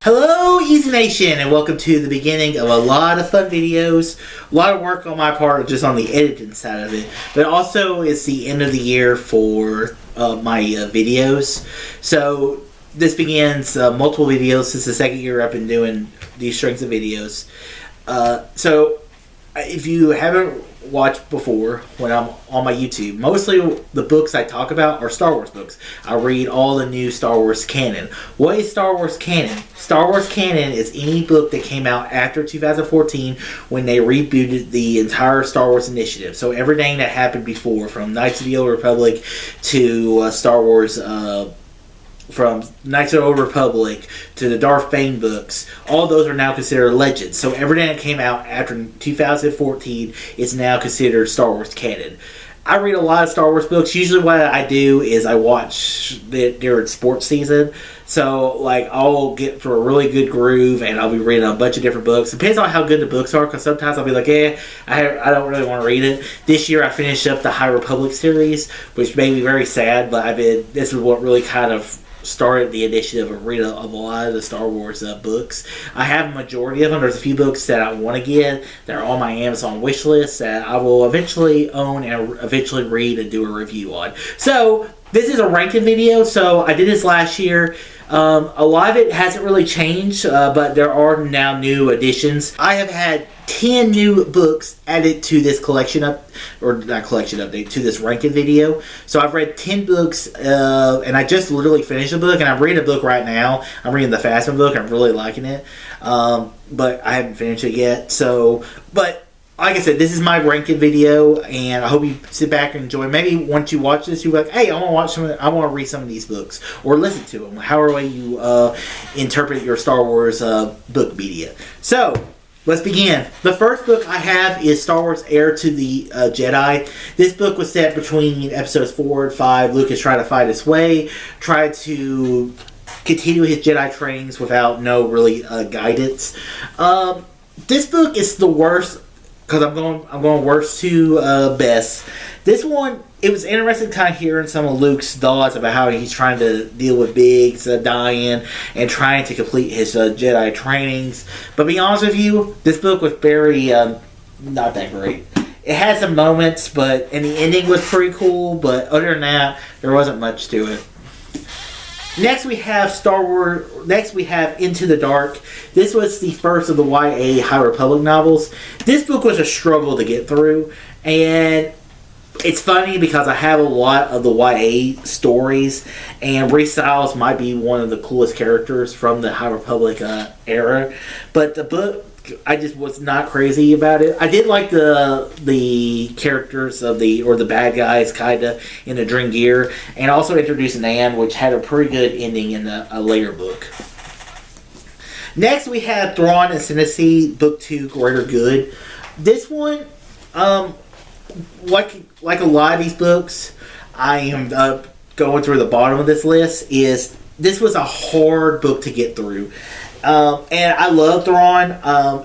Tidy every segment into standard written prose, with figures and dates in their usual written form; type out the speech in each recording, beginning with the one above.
Hello, Easy Nation, and welcome to the beginning of a lot of fun videos. A lot of work on my part just on the editing side of it, but also it's the end of the year for my videos. So this begins multiple videos. This is the second year I've been doing these strings of videos. So if you haven't watched before when I'm on my YouTube, mostly the books I talk about are Star Wars books. I read all the new Star Wars canon. What is Star Wars canon? Star Wars canon is any book that came out after 2014 when they rebooted the entire Star Wars initiative. So everything that happened before, from Knights of the Old Republic to Star Wars, from Knights of the Old Republic to the Darth Bane books, all those are now considered legends. So everything that came out after 2014 is now considered Star Wars canon. I read a lot of Star Wars books. Usually what I do is I watch during sports season. So, like, I'll get through a really good groove and I'll be reading a bunch of different books. Depends on how good the books are, because sometimes I'll be like, I don't really want to read it. This year I finished up the High Republic series, which made me very sad, but this is what really kind of started the initiative of reading a lot of the Star Wars books. I have a majority of them. There's a few books that I want to get. They're on my Amazon wish list that I will eventually own and eventually read and do a review on. So this is a ranking video. So I did this last year. A lot of it hasn't really changed, but there are now new additions. I have had 10 new books added to this collection update, to this ranking video. So I've read 10 books, and I just literally finished a book, and I'm reading a book right now. I'm reading the Phasma book. I'm really liking it, but I haven't finished it yet. But like I said, this is my ranking video, and I hope you sit back and enjoy. Maybe once you watch this, you'll be like, hey, I want to read some of these books, or listen to them, however way you interpret your Star Wars book media. So let's begin. The first book I have is Star Wars Heir to the Jedi. This book was set between episodes 4 and 5. Lucas tried to fight his way, tried to continue his Jedi trainings without no really guidance. This book is the worst, because I'm going worst to best. This one, it was interesting kind of hearing some of Luke's thoughts about how he's trying to deal with Biggs dying and trying to complete his Jedi trainings. But to be honest with you, this book was very not that great. It had some moments, and the ending was pretty cool, but other than that, there wasn't much to it. Next we have Into the Dark. This was the first of the YA High Republic novels. This book was a struggle to get through, and it's funny because I have a lot of the YA stories, and Rhys Styles might be one of the coolest characters from the High Republic era, but the book, I just was not crazy about it. I did like the characters of the bad guys kinda in the Dream Gear, and also introduced Nan, which had a pretty good ending in a later book. Next we have Thrawn and Synapse, Book 2, Greater Good. This one, like a lot of these books, I am going through the bottom of this list. This was a hard book to get through. And I love Thrawn,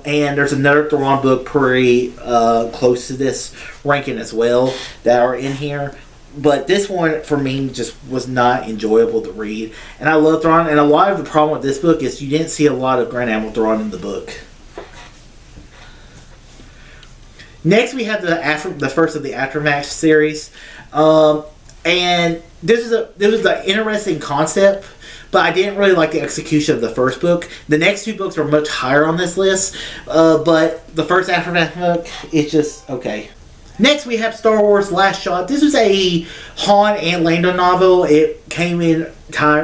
and there's another Thrawn book pretty close to this ranking as well that are in here. But this one, for me, just was not enjoyable to read. And I love Thrawn, and a lot of the problem with this book is you didn't see a lot of Grand Admiral Thrawn in the book. Next, we have the first of the Aftermath series, and this was an interesting concept. But I didn't really like the execution of the first book. The next two books are much higher on this list. But the first Aftermath book is just okay. Next, we have Star Wars Last Shot. This was a Han and Lando novel. It came in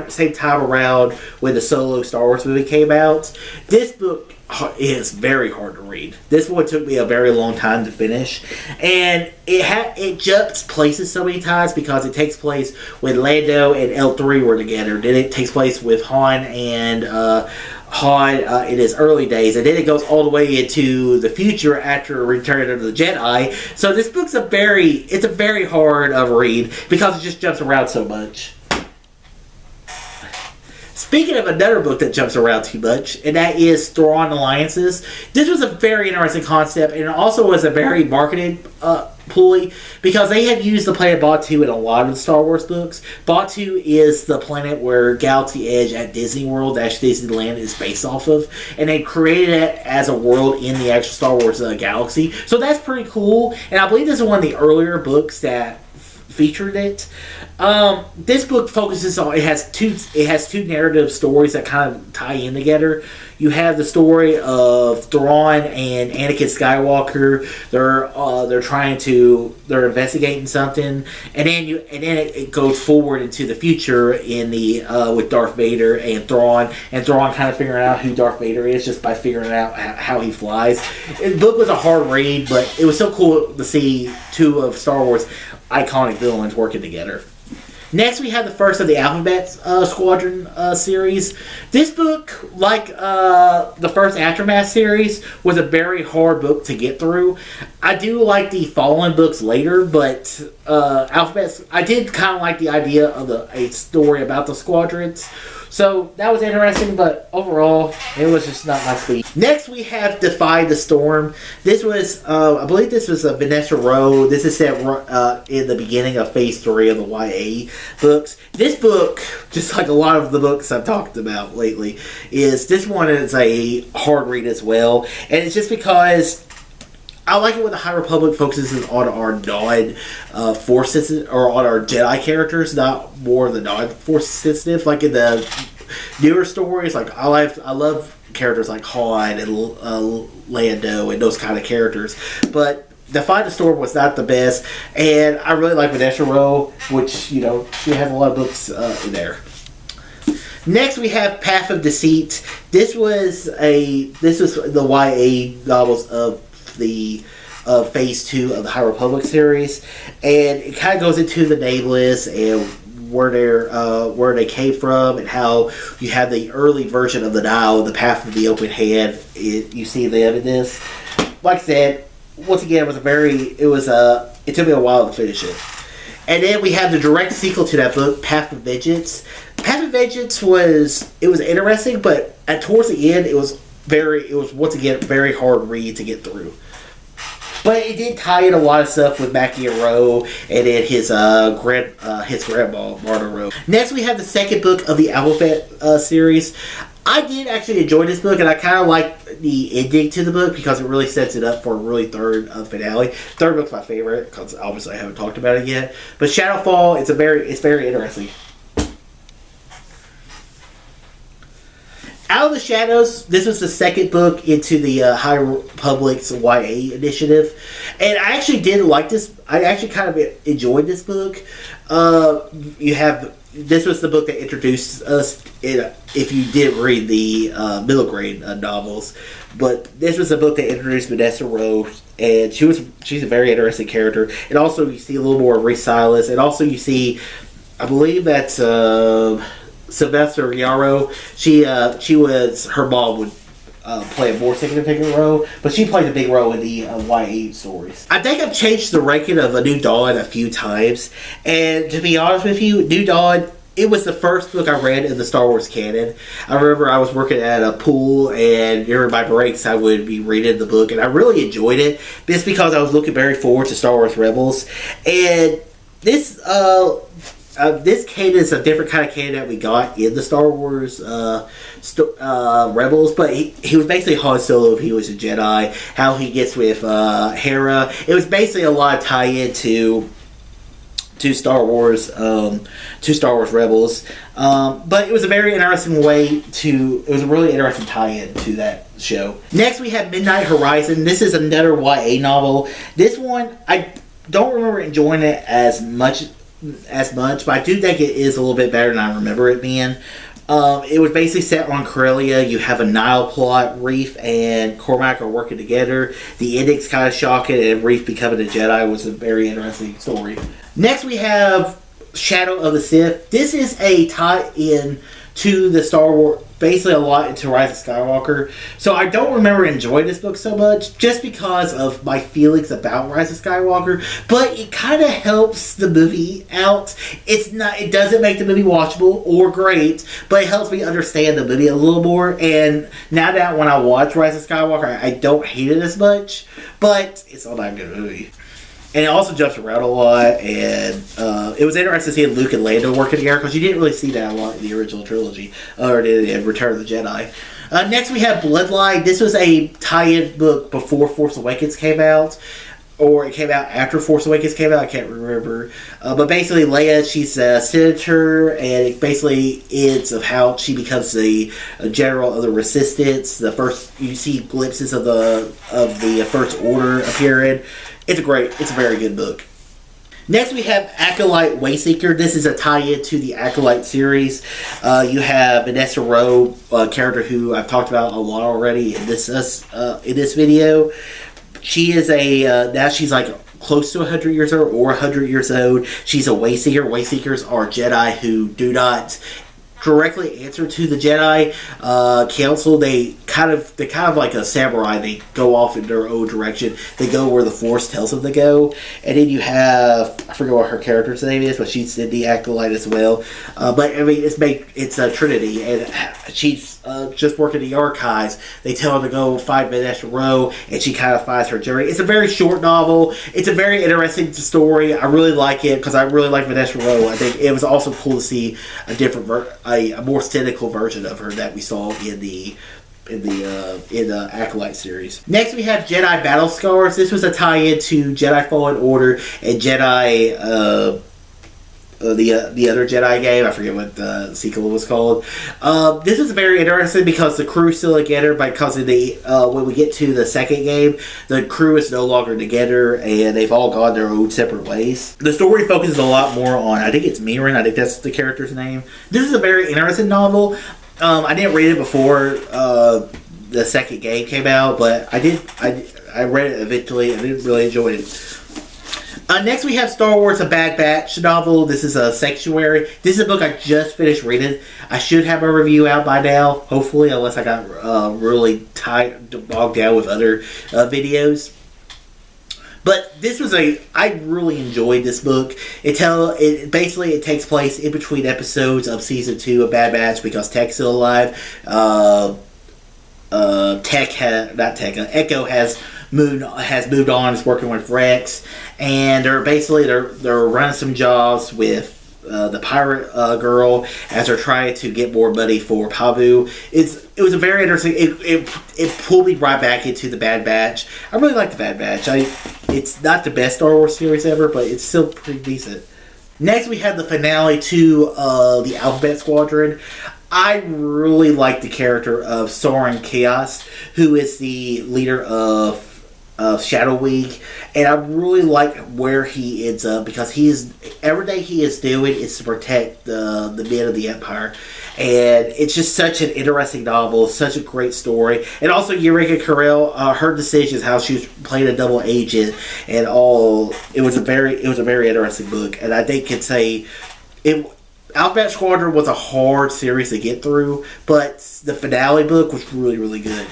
same time around when the solo Star Wars movie came out. This book is very hard to read. This one took me a very long time to finish, and it jumps places so many times because it takes place when Lando and L3 were together. Then it takes place with Han and in his early days, and then it goes all the way into the future after Return of the Jedi. So this book's a very hard read because it just jumps around so much. Speaking of another book that jumps around too much, and that is Thrawn Alliances. This was a very interesting concept, and it also was a very marketed ploy, because they have used the planet Batuu in a lot of the Star Wars books. Batuu is the planet where Galaxy Edge at Disney World, actually Disneyland, is based off of, and they created it as a world in the actual Star Wars galaxy. So that's pretty cool, and I believe this is one of the earlier books that featured it. This book focuses on, it has two narrative stories that kind of tie in together. You have the story of Thrawn and Anakin Skywalker. They're investigating something, and then it goes forward into the future in the with Darth Vader and Thrawn kind of figuring out who Darth Vader is just by figuring out how he flies. The book was a hard read, but it was so cool to see two of Star Wars iconic villains working together. Next, we have the first of the Alphabet Squadron series. This book, like the first Aftermath series, was a very hard book to get through. I do like the Fallen books later, but Alphabet, I did kind of like the idea of a story about the squadrons. So that was interesting, but overall, it was just not my speed. Next, we have Defy the Storm. This was, I believe this was Vanessa Rowe. This is set in the beginning of Phase 3 of the YA books. This book, just like a lot of the books I've talked about lately, this one is a hard read as well. And it's just because I like it when the High Republic focuses on our non-Force sensitive, or on our Jedi characters, not more the non-Force sensitive. Like in the newer stories, like I love characters like Han and Lando and those kind of characters. But Defy the Storm was not the best, and I really like Vanessa Rowe, which she has a lot of books in there. Next, we have Path of Deceit. This was the YA novels of the Phase 2 of the High Republic series, and it kind of goes into the Nameless and where they came from, and how you have the early version of the Nile, the Path of the Open Hand. You see them in this. Like I said, once again, it took me a while to finish it. And then we have the direct sequel to that book, Path of Vengeance. Path of Vengeance was interesting, but towards the end, it was once again very hard read to get through. But it did tie in a lot of stuff with Mackie and Rowe, and then his grandma, Marta Rowe. Next, we have the second book of the Alphabet series. I did actually enjoy this book, and I kind of like the ending to the book because it really sets it up for a really third finale. Third book's my favorite because obviously I haven't talked about it yet. But Shadowfall, it's very interesting. Out of the Shadows, this was the second book into the High Republic's YA initiative. And I actually did like this. I actually kind of enjoyed this book. This was the book that introduced us, if you did read the middle grade novels. But this was a book that introduced Vanessa Rowe, and she's a very interesting character. And also you see a little more of Rhys Silas. And also you see, I believe that's Sylvester Yarrow. Her mom would play a more significant role, but she played a big role in the YA stories. I think I've changed the ranking of A New Dawn a few times, and to be honest with you, New Dawn, it was the first book I read in the Star Wars canon. I remember I was working at a pool, and during my breaks I would be reading the book, and I really enjoyed it. Just because I was looking very forward to Star Wars Rebels, and this canon is a different kind of canon that we got in the Star Wars Rebels, but he was basically Han Solo if he was a Jedi. How he gets with Hera. It was basically a lot of tie-in to Star Wars Rebels. But it was a very interesting it was a really interesting tie-in to that show. Next we have Midnight Horizon. This is another YA novel. This one, I don't remember enjoying it as much, but I do think it is a little bit better than I remember it being. It was basically set on Corellia. You have a Nile plot. Reef and Cormac are working together. The ending's kind of shocking, and Reef becoming a Jedi was a very interesting story. Next we have Shadow of the Sith. This is a tie-in to the Star Wars, basically a lot into Rise of Skywalker. So I don't remember enjoying this book so much, just because of my feelings about Rise of Skywalker. But it kind of helps the movie out. It doesn't make the movie watchable or great, but it helps me understand the movie a little more. And now that when I watch Rise of Skywalker, I don't hate it as much, but it's not a good movie. And it also jumps around a lot, and it was interesting seeing Luke and Lando working together, because you didn't really see that a lot in the original trilogy, or in Return of the Jedi. Next we have Bloodline. This was a tie-in book before Force Awakens came out, or it came out after Force Awakens came out, I can't remember. But basically Leia, she's a senator, and it basically ends of how she becomes the general of the Resistance. The first, you see glimpses of the First Order appearing. It's a very good book. Next we have Acolyte Wayseeker. This is a tie-in to the Acolyte series. You have Vanessa Rowe, a character who I've talked about a lot already in this video. She is now she's like close to 100 years old or 100 years old. She's a Wayseeker. Wayseekers are Jedi who do not directly answer to the Jedi Council. They kind of like a samurai. They go off in their own direction. They go where the Force tells them to go. And then you have, I forget what her character's name is, but she's in the Acolyte as well. But I mean, it's a Trinity, and she's just working the archives. They tell her to go find Vanessa Rowe, and she kind of finds her journey. It's a very short novel. It's a very interesting story. I really like it because I really like Vanessa Rowe. I think it was also cool to see a different a more cynical version of her that we saw in the Acolyte series. Next we have Jedi Battle Scars. This was a tie-in to Jedi Fallen Order and Jedi the other Jedi game. I forget what the sequel was called. This is very interesting because the crew is still together, because of the when we get to the second game, the crew is no longer together and they've all gone their own separate ways. The story focuses a lot more on, I think it's Mirren, I think that's the character's name. This is a very interesting novel. I didn't read it before the second game came out, but I read it eventually and I didn't really enjoy it. Next we have Star Wars A Bad Batch novel. This is a Sanctuary. This is a book I just finished reading. I should have a review out by now, hopefully, unless I got really bogged down with other videos. But this was I really enjoyed this book. It basically takes place in between episodes of season 2 of Bad Batch, because Tech's still alive. Echo has moved on, is working with Rex, and they're running some jobs with the pirate girl as they're trying to get more money for Pabu. It was a very interesting. It pulled me right back into the Bad Batch. I really like the Bad Batch. It's not the best Star Wars series ever, but it's still pretty decent. Next, we have the finale to the Alphabet Squadron. I really like the character of Soren Chaos, who is the leader of Shadow Week, and I really like where he ends up, because everything he is doing is to protect the men of the Empire, and it's just such an interesting novel, such a great story. And also Eureka Carell, her decisions, how she was playing a double agent and all. It was a very interesting book, and I think Alphabet Squadron was a hard series to get through, but the finale book was really, really good.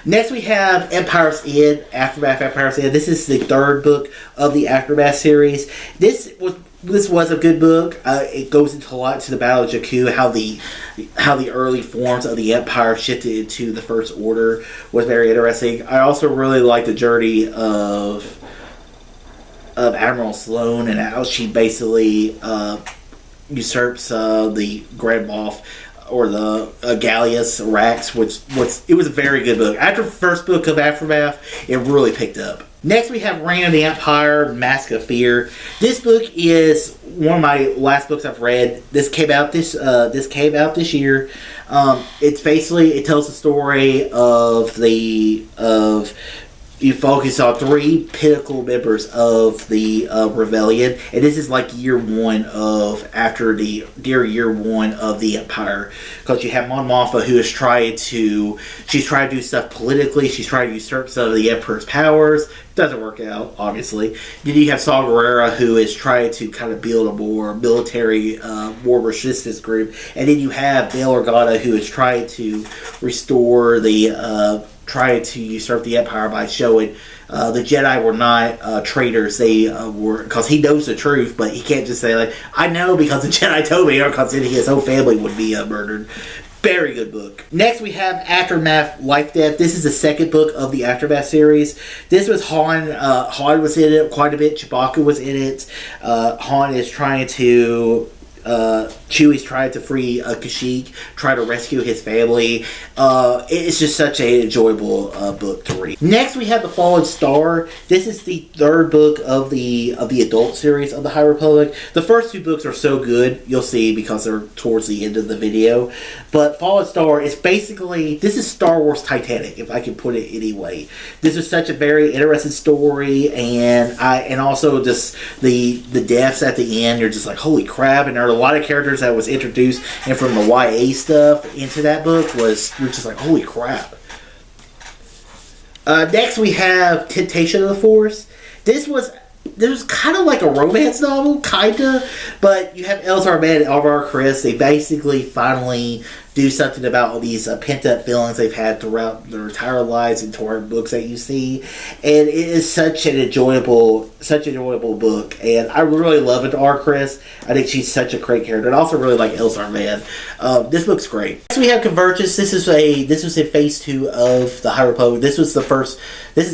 Next we have Empire's End, Aftermath Empire's End. This is the third book of the Aftermath series. This was a good book. It goes into a lot to the Battle of Jakku, how the early forms of the Empire shifted into the First Order was very interesting. I also really like the journey of Admiral Sloane and how she basically usurps the Grand Moff, or the Gallius Rax, it was a very good book. After the first book of Aftermath, it really picked up. Next we have Reign of the Empire, Mask of Fear. This book is one of my last books I've read. This came out this year. It's basically, it tells the story of you focus on 3 pinnacle members of the rebellion, and this is like year one of the Empire, because you have Mon Mothma, who is trying to do stuff politically. She's trying to usurp some of the Emperor's powers. Doesn't work out, obviously. Then you have Saw Gerrera, who is trying to kind of build a more military, war resistance group. And then you have Bail Organa, who is trying to restore trying to usurp the Empire by showing the Jedi were not traitors. They were, because he knows the truth, but he can't just say, like, I know because the Jedi told me, or because his whole family would be murdered. Very good book. Next, we have Aftermath Life Death. This is the second book of the Aftermath series. This was Han. Han was in it quite a bit. Chewbacca was in it. Han is trying to... Chewie's trying to free Kashyyyk, try to rescue his family. It's just such an enjoyable book to read. Next, we have The Fallen Star. This is the third book of the adult series of the High Republic. The first two books are so good, you'll see, because they're towards the end of the video. But Fallen Star is basically, this is Star Wars Titanic, if I can put it any way. This is such a very interesting story, and also just the deaths at the end. You're just like, holy crap! And there are a lot of characters that was introduced, and from the YA stuff into that book you're just like, holy crap. Next, we have Temptation of the Force. This was kind of like a romance novel, kinda, but you have Elzar Mann and Alvar Chris. They basically finally do something about all these pent-up feelings they've had throughout their entire lives and toward books that you see. And it is such an enjoyable book. And I really love it, R. Chris. I think she's such a great character. And I also really like Elzar Mann. This book's great. Next, we have Convergence. This was in Phase 2 of the High Republic. This is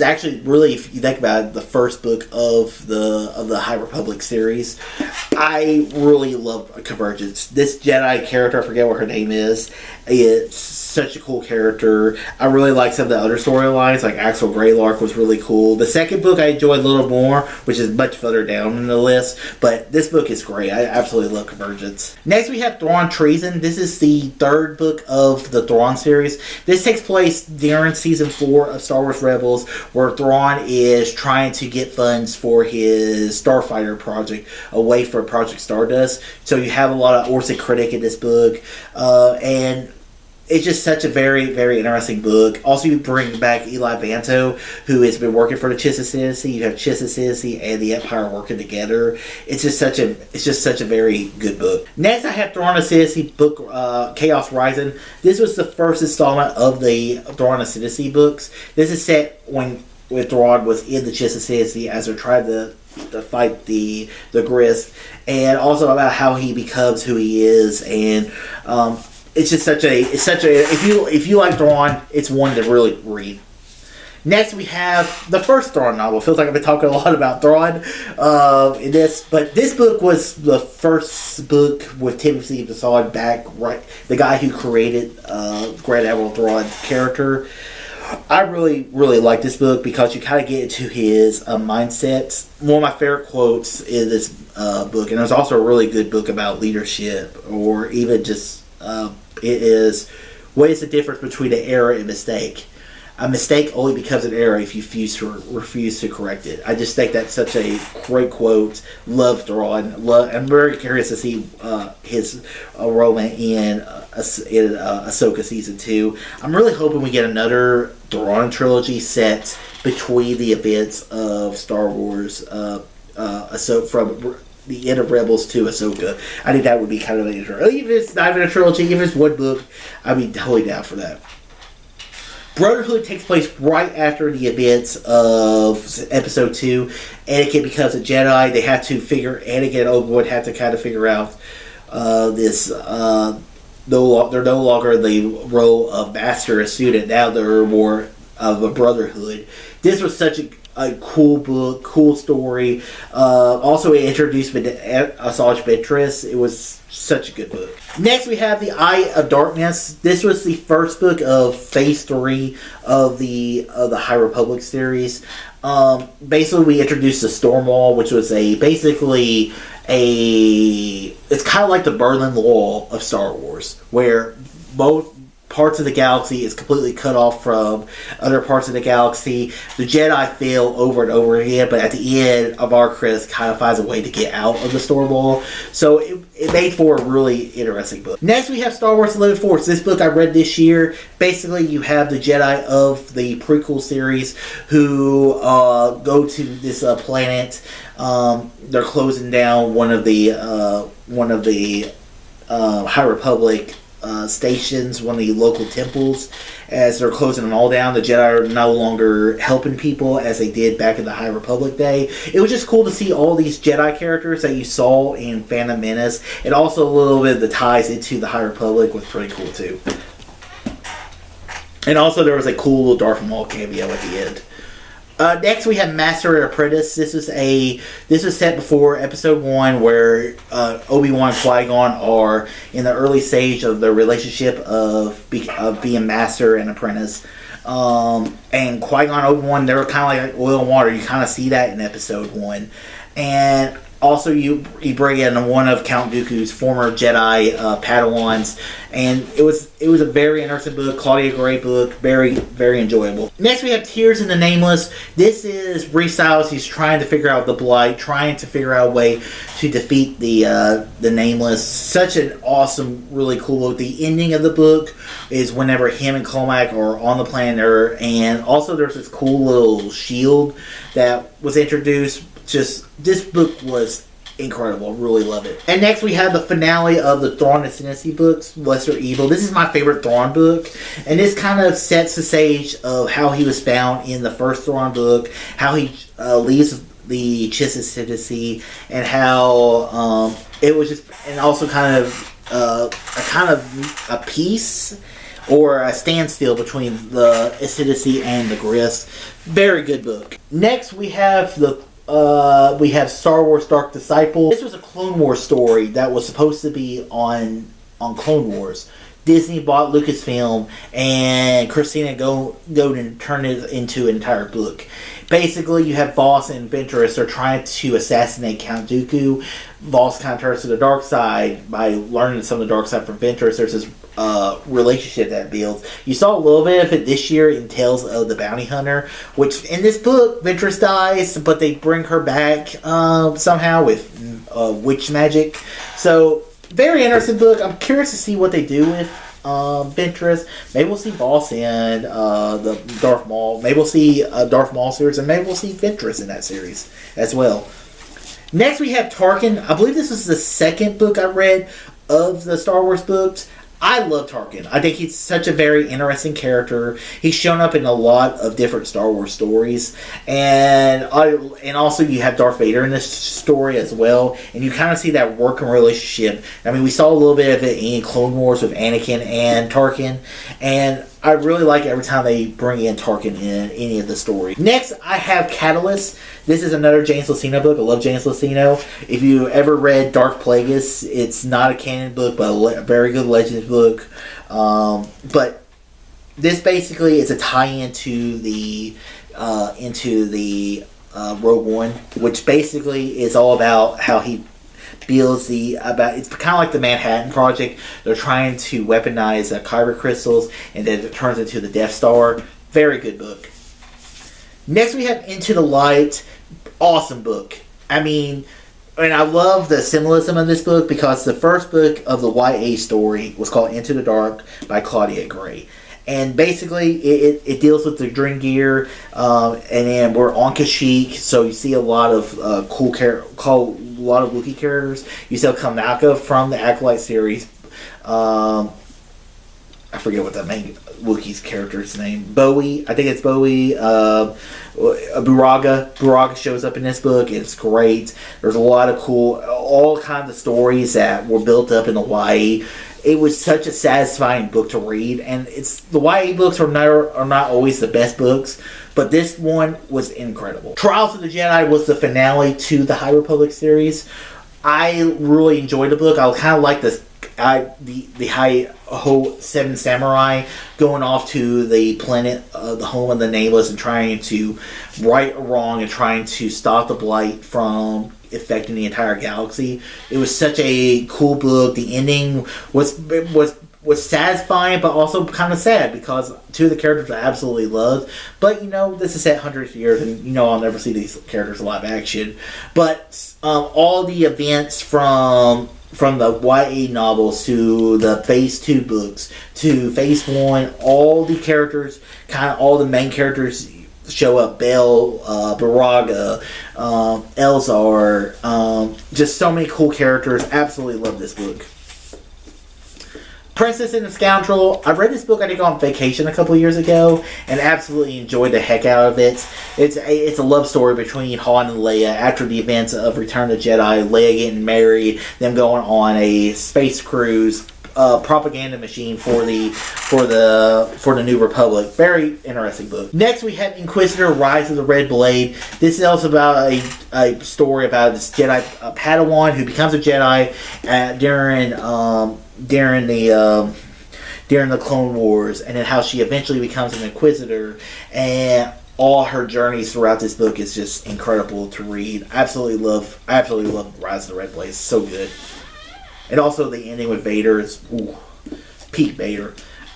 actually, really, if you think about it, the first book of the High Republic series. I really love Convergence. This Jedi character, I forget what her name is. It's such a cool character. I really like some of the other storylines, like Axel Greylark was really cool. The second book I enjoyed a little more, which is much further down in the list, but this book is great. I absolutely love Convergence. Next, we have Thrawn Treason. This is the third book of the Thrawn series. This takes place during Season 4 of Star Wars Rebels, where Thrawn is trying to get funds for his Starfighter project away from Project Stardust. So you have a lot of Orson Krennic in this book, and it's just such a very, very interesting book. Also, you bring back Eli Vanto, who has been working for the Chiss Ascendancy. You have Chiss Ascendancy and the Empire working together. It's just such a very good book. Next, I have Thrawn Ascendancy book, Chaos Rising. This was the first installment of the Thrawn Ascendancy books. This is set when Thrawn was in the Chiss Ascendancy as they're trying to fight the Grist, and also about how he becomes who he is. And it's such a if you like Thrawn, it's one to really read. Next, we have the first Thrawn novel. Feels like I've been talking a lot about Thrawn in this, but this book was the first book with Timothy Basad back, right? The guy who created Grand Admiral Thrawn's character. I really, really like this book because you kind of get into his mindset. One of my favorite quotes in this book, and it was also a really good book about leadership, or even just it is, what is the difference between an error and mistake? A mistake only becomes an error if you refuse to correct it. I just think that's such a great quote. Love Thrawn. I'm very curious to see his role in Ahsoka Season 2. I'm really hoping we get another Thrawn trilogy set between the events of Star Wars, from the end of Rebels to Ahsoka. I think that would be kind of interesting. Even if it's not even a trilogy, even if it's one book, I'd be totally down for that. Brotherhood takes place right after the events of Episode 2. Anakin becomes a Jedi. They have to Anakin and Obi-Wan have to kind of figure out this. They're no longer in the role of master and student. Now they're more of a brotherhood. This was such a cool book, cool story. Also, it introduced Asajj Ventress. It was such a good book. Next, we have The Eye of Darkness. This was the first book of Phase 3 of the High Republic series. Basically, we introduced the Stormwall, which was it's kind of like the Berlin Wall of Star Wars, where both parts of the galaxy is completely cut off from other parts of the galaxy. The Jedi fail over and over again, but at the end, Chris kind of finds a way to get out of the storm wall. So it made for a really interesting book. Next, we have Star Wars: The Limited Force. This book I read this year. Basically, you have the Jedi of the prequel series who go to this planet. They're closing down one of the High Republic stations, one of the local temples. As they're closing them all down, the Jedi are no longer helping people as they did back in the High Republic day. It was just cool to see all these Jedi characters that you saw in Phantom Menace, and also a little bit of the ties into the High Republic was pretty cool too. And also there was a cool little Darth Maul cameo at the end. Next, we have Master and Apprentice. This was set before Episode 1, where Obi-Wan and Qui-Gon are in the early stage of their relationship of being Master and Apprentice. And Qui-Gon and Obi-Wan, they were kind of like oil and water. You kind of see that in Episode 1. And also, you bring in one of Count Dooku's former Jedi Padawans, and it was a very interesting book. Claudia Gray book, very very enjoyable. Next, we have Tears in the Nameless. This is Bree Styles. He's trying to figure out the Blight, trying to figure out a way to defeat the Nameless. Such an awesome, really cool book. The ending of the book is whenever him and Comac are on the planet Earth, and also there's this cool little shield that was introduced. Just, this book was incredible. Really love it. And next we have the finale of the Thrawn Ascendancy books, Lesser Evil. This is my favorite Thrawn book, and this kind of sets the stage of how he was found in the first Thrawn book, how he leaves the Chiss Ascendancy, and how it was just, and also kind of a peace or a standstill between the Ascendancy and the Grist. Very good book. Next we have Star Wars Dark Disciple. This was a Clone Wars story that was supposed to be on Clone Wars. Disney bought Lucasfilm, and Christina Godin turned it into an entire book. Basically, you have Voss and Ventress are trying to assassinate Count Dooku. Voss kind of turns to the dark side by learning some of the dark side from Ventress. There's this relationship that builds. You saw a little bit of it this year in Tales of the Bounty Hunter, which in this book, Ventress dies, but they bring her back somehow with witch magic. So, very interesting book. I'm curious to see what they do with Ventress. Maybe we'll see Voss in the Darth Maul. Maybe we'll see a Darth Maul series, and maybe we'll see Ventress in that series as well. Next, we have Tarkin. I believe this was the second book I read of the Star Wars books. I love Tarkin. I think he's such a very interesting character. He's shown up in a lot of different Star Wars stories. And also you have Darth Vader in this story as well. And you kind of see that working relationship. I mean, we saw a little bit of it in Clone Wars with Anakin and Tarkin. And I really like every time they bring in Tarkin in any of the stories. Next, I have Catalyst. This is another James Luceno book. I love James Luceno. If you ever read Dark Plagueis, it's not a canon book, but a very good Legends book. But this basically is a tie-in to the Rogue One, which basically is all about how he builds it's kind of like the Manhattan Project. They're trying to weaponize kyber crystals, and then it turns into the Death Star. Very good book. Next we have Into the Light. Awesome book. I mean, and I love the symbolism of this book because the first book of the YA story was called Into the Dark by Claudia Gray. And basically, it deals with the Dream Gear, and then we're on Kashyyyk, so you see a lot of a lot of Wookiee characters. You see Kamaka from the Acolyte series. I forget what the main Wookiee's character's name. Bowie. I think it's Bowie. Buraga. Buraga shows up in this book. It's great. There's a lot of all kinds of stories that were built up in the YA. It was such a satisfying book to read, and the YA books are not always the best books, but this one was incredible. Trials of the Jedi was the finale to the High Republic series. I really enjoyed the book. I kind of like the whole Seven Samurai going off to the planet, the home of the Nameless, and trying to right a wrong and trying to stop the Blight from affecting the entire galaxy. It was such a cool book. The ending was was satisfying, but also kind of sad because two of the characters I absolutely loved. But, you know, this is set hundreds of years, and, you know, I'll never see these characters live action. But all the events from the YA novels to the Phase 2 books to Phase 1, all the characters, kind of all the main characters show up. Belle, Baraga, Elzar, just so many cool characters. Absolutely love this book. Princess and the Scoundrel. I read this book, I think, on vacation a couple years ago, and absolutely enjoyed the heck out of it. It's a love story between Han and Leia after the events of Return of the Jedi. Leia getting married, them going on a space cruise, propaganda machine for the New Republic. Very interesting book. Next, we have Inquisitor: Rise of the Red Blade. This is also about a story about this Jedi Padawan who becomes a Jedi during the Clone Wars, and then how she eventually becomes an Inquisitor, and all her journeys throughout this book is just incredible to read. I absolutely love Rise of the Red Blade. It's so good. And also the ending with Vader is peak Vader.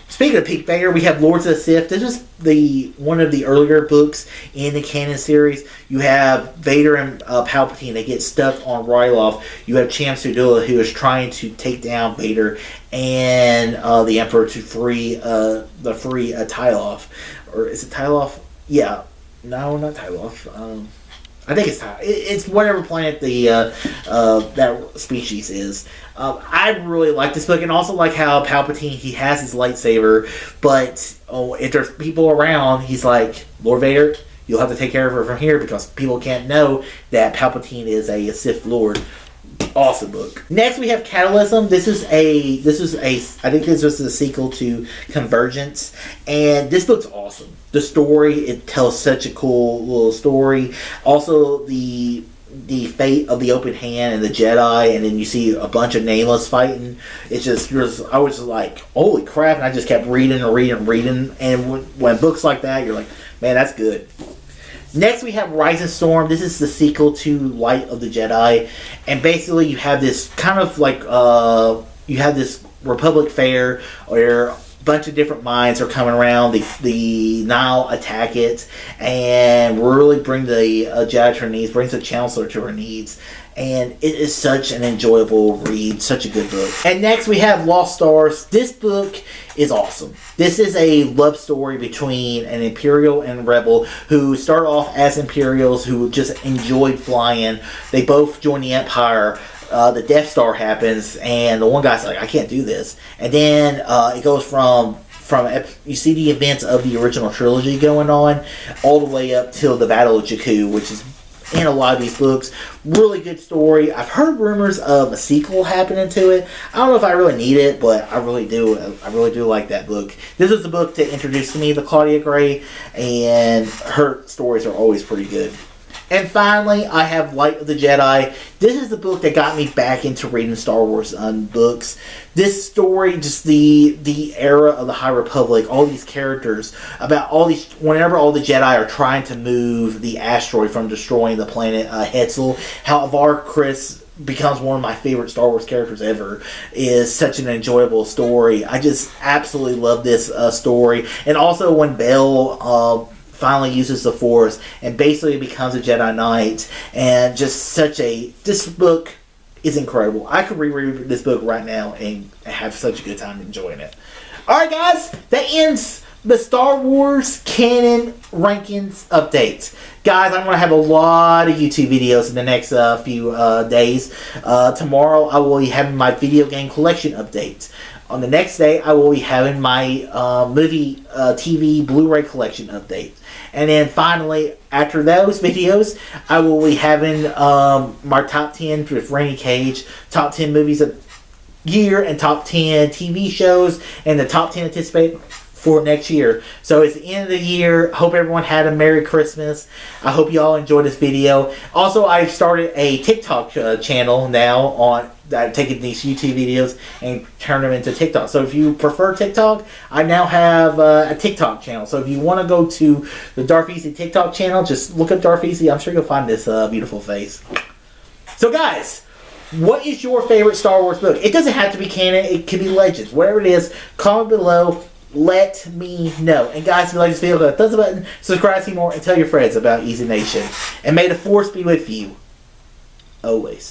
Speaking of peak Vader, we have Lords of the Sith. This is one of the earlier books in the Canon series. You have Vader and Palpatine. They get stuck on Ryloth. You have Cham Syndulla, who is trying to take down Vader and the Emperor to free Tyloth. Or is it Tyloth? Yeah. No, not Tyloth. I think it's whatever planet that species is. I really like this book, and also like how Palpatine, he has his lightsaber, but if there's people around, he's like, Lord Vader, you'll have to take care of her from here because people can't know that Palpatine is a Sith Lord. Awesome book. Next, we have Catalysm. I think this was the sequel to Convergence, and this book's awesome. The story, it tells such a cool little story. Also, the fate of the Open Hand and the Jedi, and then you see a bunch of nameless fighting. It's just, I was just like, holy crap, and I just kept reading, and when books like that, you're like, man, that's good. Next, we have Rising Storm. This is the sequel to Light of the Jedi. And basically, you have this kind of like, you have this Republic fair where a bunch of different minds are coming around. The Nile attack it and really bring the Jedi to her knees, brings the Chancellor to her knees. And it is such an enjoyable read, such a good book. And next we have Lost Stars. This book is awesome. This is a love story between an Imperial and Rebel who start off as Imperials who just enjoyed flying. They both join the Empire. The Death Star happens, and the one guy's like, I can't do this. And then it goes from you see the events of the original trilogy going on all the way up till the Battle of Jakku, which is in a lot of these books. Really good story. I've heard rumors of a sequel happening to it. I don't know if I really need it, but I really do. I really do like that book. This is the book to introduce me to Claudia Gray, and her stories are always pretty good. And finally, I have Light of the Jedi. This is the book that got me back into reading Star Wars books. This story, just the era of the High Republic, all these characters, about all these, whenever all the Jedi are trying to move the asteroid from destroying the planet Hetzel, how Avar Kriss becomes one of my favorite Star Wars characters ever, is such an enjoyable story. I just absolutely love this story. And also when Belle finally uses the Force and basically becomes a Jedi Knight, and just this book is incredible. I could reread this book right now and have such a good time enjoying it. Alright guys, that ends the Star Wars canon rankings updates. Guys, I'm going to have a lot of YouTube videos in the next few days. Tomorrow I will be having my video game collection updates. On the next day, I will be having my movie, TV, Blu-ray collection update. And then finally, after those videos, I will be having my top 10 with Rainy Cage, top 10 movies of the year, and top 10 TV shows, and the top 10 anticipated for next year. So it's the end of the year. Hope everyone had a Merry Christmas. I hope you all enjoyed this video. Also, I've started a TikTok channel now on that, taking these YouTube videos and turn them into TikTok. So if you prefer TikTok, I now have a TikTok channel. So if you want to go to the DarthEasy TikTok channel, just look up DarthEasy. I'm sure you'll find this beautiful face. So guys, What is your favorite Star Wars book? It doesn't have to be canon. It could be Legends. Whatever it is, comment below. Let me know. And guys, if you like this video, hit the thumbs up button, subscribe to see more, and tell your friends about Easy Nation. And may the Force be with you always.